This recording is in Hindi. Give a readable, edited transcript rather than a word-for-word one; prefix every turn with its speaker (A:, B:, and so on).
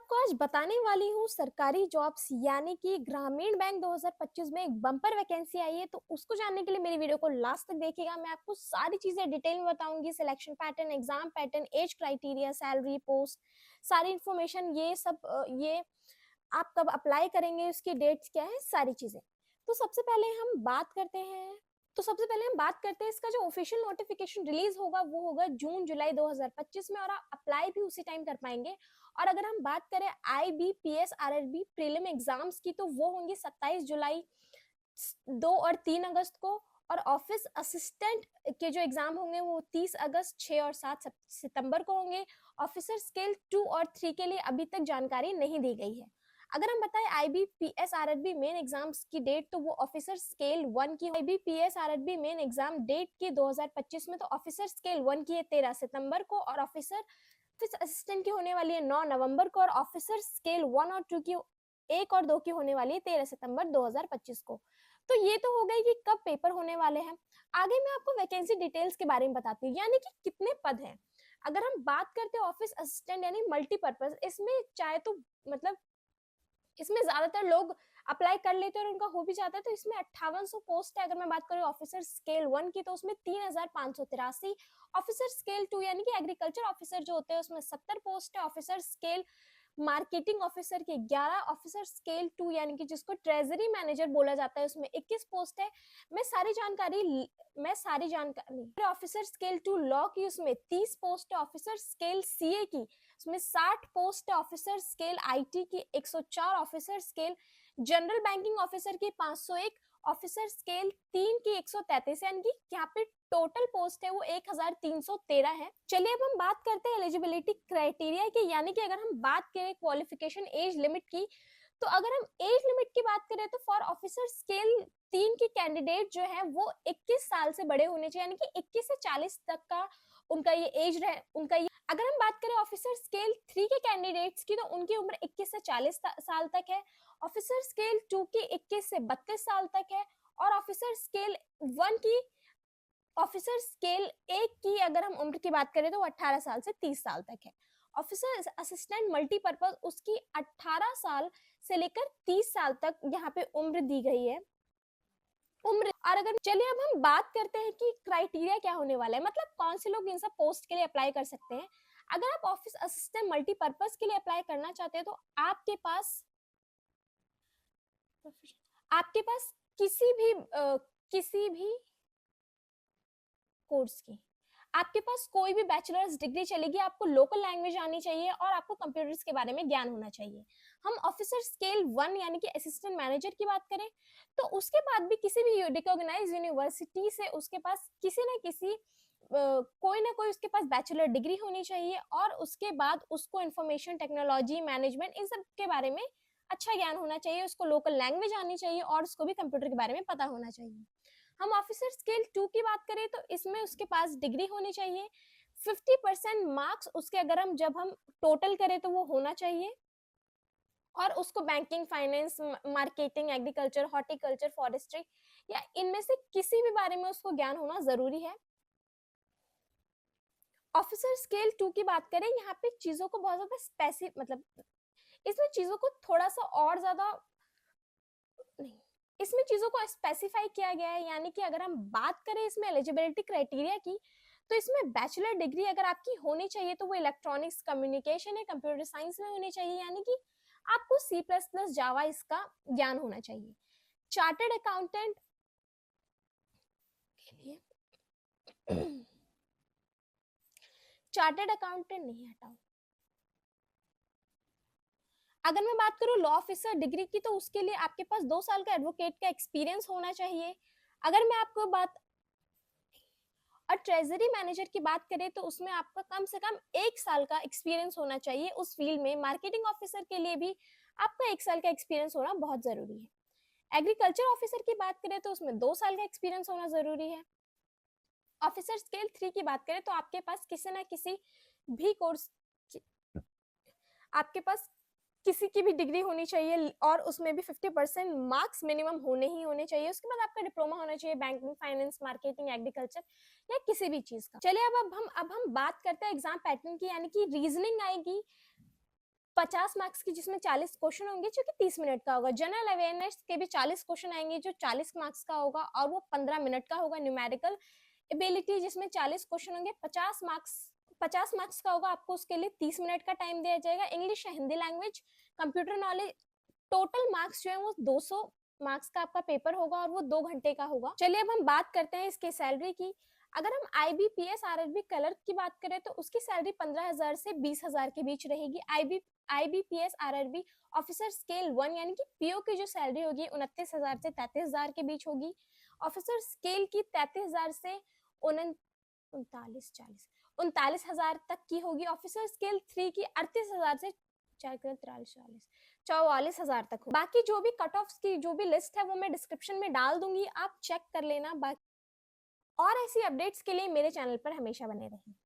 A: आपको आज बताने वाली हूँ सरकारी जॉब्स यानी कि ग्रामीण बैंक 2025 में एक बम्पर वैकेंसी आई है। तो उसको जानने के लिए मेरी वीडियो को लास्ट तक देखिएगा। मैं आपको सारी चीजें डिटेल में बताऊंगी, selection pattern, exam pattern, age criteria, salary, post, सारी इन्फॉर्मेशन, ये सब ये आप कब अप्लाई करेंगे, उसकी डेट्स क्या है, सारी चीजें। तो सबसे पहले हम बात करते हैं इसका जो ऑफिशियल नोटिफिकेशन रिलीज होगा वो होगा जून जुलाई 2025 में, और आप अप्लाई भी उसी टाइम कर पाएंगे। और अगर हम बात करें IBPS RRB प्रीलिम एग्जाम्स की, तो वो होंगी 27 जुलाई, 2 और 3 अगस्त को। और ऑफिस असिस्टेंट के जो एग्जाम होंगे वो 30 अगस्त, 6 और 7 सितंबर को होंगे। ऑफिसर स्केल 2 और 3 के लिए अभी तक जानकारी नहीं दी गई है। अगर हम बताएं IBPS RRB मेन एग्जाम्स की डेट, तो वो ऑफिसर स्केल 1 की IBPS RRB main exam date की 2025 में, तो ऑफिसर स्केल 1 की है 13 सितंबर को, और ऑफिसर असिस्टेंट की होने वाली है 9 नवंबर को, और ऑफिसर स्केल 1 और 2 की 1 और 2 की होने वाली है 13 सितंबर 2025 को। तो ये तो हो गई कि कब पेपर होने वाले हैं। आगे मैं आपको वैकेंसी डिटेल्स के बारे में बताती हूँ, यानी कि कितने पद हैं। अगर हम बात करते हैं ऑफिस असिस्टेंट यानी मल्टीपर्पज, इसमें चाहे तो मतलब इसमें ज्यादातर लोग अप्लाई कर लेते हैं और उनका हो भी जाता है। तो इसमें 5800 पोस्ट है। अगर मैं बात करूँ ऑफिसर स्केल 1 की, तो उसमें 3583। ऑफिसर स्केल 2 यानी कि एग्रीकल्चर ऑफिसर जो होते हैं उसमें 70 पोस्ट है। ऑफिसर स्केल मार्केटिंग ऑफिसर के 11। ऑफिसर स्केल 2 यानी कि जिसको ट्रेजरी मैनेजर बोला जाता है उसमें 21 पोस्ट है। मैं सारी जानकारी ऑफिसर स्केल 2 लॉ की, उसमें 30 पोस्ट है। ऑफिसर स्केल CA की उसमें 60 पोस्ट है। ऑफिसर स्केल IT की 104। Officer scale general banking officer की 501। ऑफिसर स्केल 3 की 133, यानी कि यहाँ पे टोटल पोस्ट है वो 1313 है। चलिए अब हम बात करते हैं एलिजिबिलिटी क्राइटेरिया की, यानी कि अगर हम बात करें क्वालिफिकेशन एज लिमिट की, तो अगर हम एज लिमिट की बात करें तो फॉर ऑफिसर स्केल 3 की कैंडिडेट जो है वो 21 साल से बड़े होने चाहिए, यानी कि 21 से 40 तक का उनका ये एज रहे उनका ये। अगर हम बात करें ऑफिसर स्केल 3 के कैंडिडेट्स की, तो उनकी उम्र 21 से 40 साल तक है। ऑफिसर स्केल 2 की 21 से 32 साल तक है। और ऑफिसर स्केल 1 की ऑफिसर स्केल 1 की अगर हम उम्र की बात करें तो वो 18 साल से 30 साल तक है। ऑफिसर असिस्टेंट मल्टीपर्पज उसकी 18 साल से लेकर 30 साल तक यहाँ पे उम्र दी गई है। और अगर चलिए अब हम बात करते हैं कि क्राइटेरिया क्या होने वाला है, मतलब कौन से लोग इन सब पोस्ट के लिए अप्लाई कर सकते हैं। अगर आप ऑफिस असिस्टेंट मल्टीपर्पज के लिए अप्लाई करना चाहते हैं तो आपके पास किसी भी कोर्स की आपके पास कोई भी बैचलर्स डिग्री चलेगी। आपको लोकल लैंग्वेज आनी चाहिए और आपको कंप्यूटर्स के बारे में ज्ञान होना चाहिए। हम ऑफिसर स्केल 1 यानी कि असिस्टेंट मैनेजर की बात करें तो उसके बाद भी किसी भी रिकॉग्नाइज्ड यूनिवर्सिटी से उसके पास किसी न किसी कोई ना कोई उसके पास बैचलर डिग्री होनी चाहिए, और उसके बाद उसको इंफॉर्मेशन टेक्नोलॉजी मैनेजमेंट इन सब के बारे में अच्छा ज्ञान होना चाहिए, उसको लोकल लैंग्वेज आनी चाहिए और उसको भी कंप्यूटर के बारे में पता होना चाहिए। हम ऑफिसर स्केल 2 की बात करें तो इसमें उसके पास डिग्री होनी चाहिए। 50% मार्क्स उसके अगर हम टोटल करें तो वो होना चाहिए, और उसको banking, finance, marketing, agriculture, horticulture, forestry या इनमें से किसी भी बारे में उसको ज्ञान होना जरूरी है। ऑफिसर स्केल 2 की बात करें, यहाँ पे चीजों को बहुत ज्यादा मतलब इसमें चीजों को थोड़ा सा और ज्यादा नहीं, इसमें चीजों को स्पेसिफाई किया गया है। यानी कि अगर हम बात करें इसमें एलिजिबिलिटी क्राइटेरिया की, तो इसमें बैचलर डिग्री अगर आपकी होनी चाहिए तो वो इलेक्ट्रॉनिक्स कम्युनिकेशन या कंप्यूटर साइंस में होनी चाहिए, यानी कि आपको C++ जावा इसका ज्ञान होना चाहिए। चार्टर्ड अकाउंटेंट के लिए चार्टर्ड अकाउंटेंट नहीं हटाओ। अगर मैं बात करूं लॉ ऑफिसर डिग्री की, तो उसके लिए आपके पास 2 साल का एडवोकेट का एक्सपीरियंस होना चाहिए। अगर मैं आपको बात और ट्रेजरी मैनेजर की बात करें तो उसमें आपका कम से कम 1 साल का एक्सपीरियंस होना चाहिए उस फील्ड में। मार्केटिंग ऑफिसर के लिए भी आपका 1 साल का एक्सपीरियंस होना बहुत जरूरी है। एग्रीकल्चर ऑफिसर की बात करें तो उसमें 2 साल का एक्सपीरियंस होना जरूरी है। ऑफिसर स्केल 3 की बात करें तो आपके पास किसी ना किसी भी कोर्स आपके पास किसी की भी डिग्री होनी चाहिए, और उसमें भी 50% मार्क्स मिनिमम होने ही होने चाहिए। उसके बाद आपका डिप्लोमा होना चाहिए बैंकिंग, फाइनेंस, मार्केटिंग, एग्रीकल्चर या किसी भी चीज का। चलिए अब हम बात करते हैं एग्जाम पैटर्न की, यानी कि रीजनिंग आएगी, 50 मार्क्स की जिसमें 40 क्वेश्चन होंगे जो कि 30 मिनट का होगा। जनरल अवेयरनेस के भी 40 क्वेश्चन आएंगे जो 40 मार्क्स का होगा और वो 15 मिनट का होगा। न्यूमेरिकल एबिलिटी जिसमें 40 क्वेश्चन होंगे, 50 मार्क्स का होगा, आपको उसके लिए 30 मिनट का टाइम दिया जाएगा। इंग्लिश या Hindi language, computer knowledge, total marks जो है वो 200 मार्क्स का आपका पेपर होगा और वो 2 घंटे का होगा। चलिए अब हम बात करते हैं इसके सैलरी की। अगर हम IBPS RRB क्लर्क की बात करें तो उसकी सैलरी 15,000 से 20,000 के बीच रहेगी। IBPS RRB ऑफिसर स्केल 1 यानी कि PO की जो सैलरी होगी 29,000 से 33,000 के बीच होगी। ऑफिसर स्केल की 33,000 से 39,000 तक की होगी। ऑफिसर स्केल 3 की 38,000 से 44,000 तक हो। बाकी जो भी कट ऑफ की जो भी लिस्ट है वो मैं डिस्क्रिप्शन में डाल दूंगी, आप चेक कर लेना। बाकी और ऐसी अपडेट्स के लिए मेरे चैनल पर हमेशा बने रहें।